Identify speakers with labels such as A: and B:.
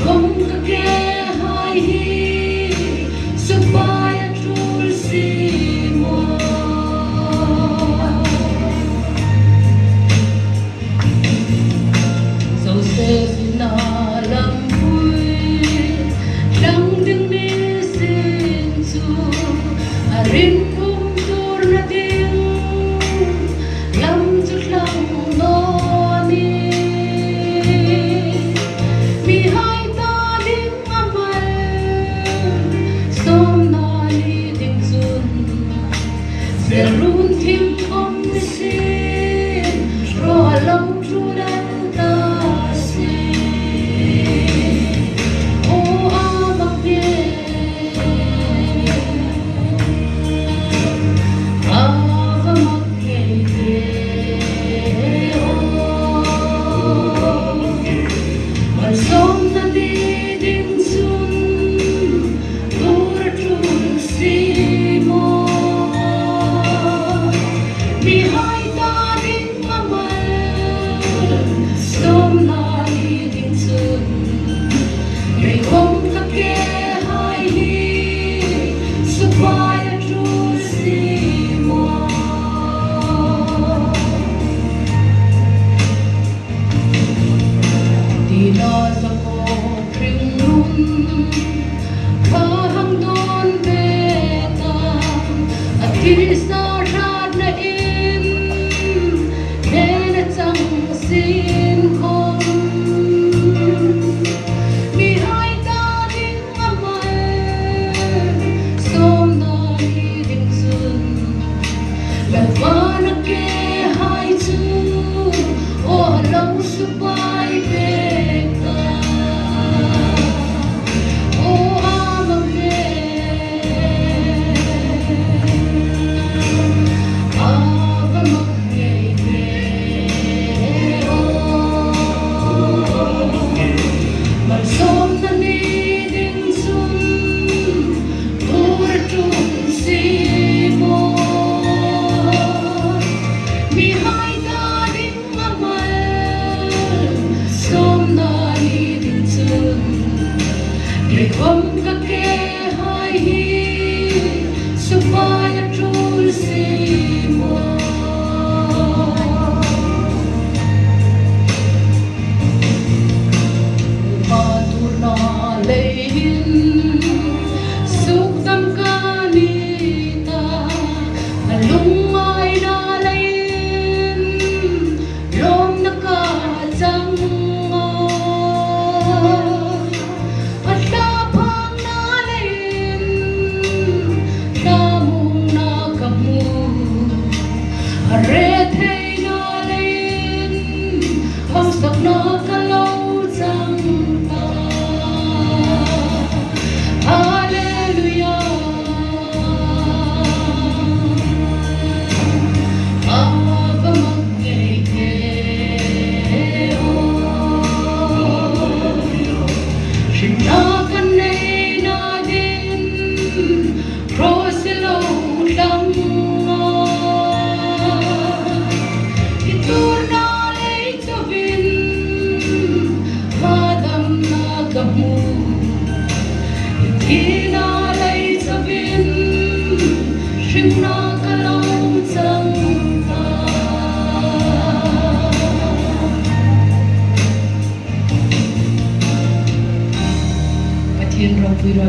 A: không có kẻ hai hi supaya tulsimo dẫu sẽ na làm vui lắng đừng đi xin chu arin kum tur na ding lam chu lang no ni mi hai ta ding amal som na li ding chun serun thim om sin ro long chu dan ta không có kẻ hai hi supaya tulsimo maturna lehin sukdam kanita alungay na lehin lom nakajang Thiên rong vui ra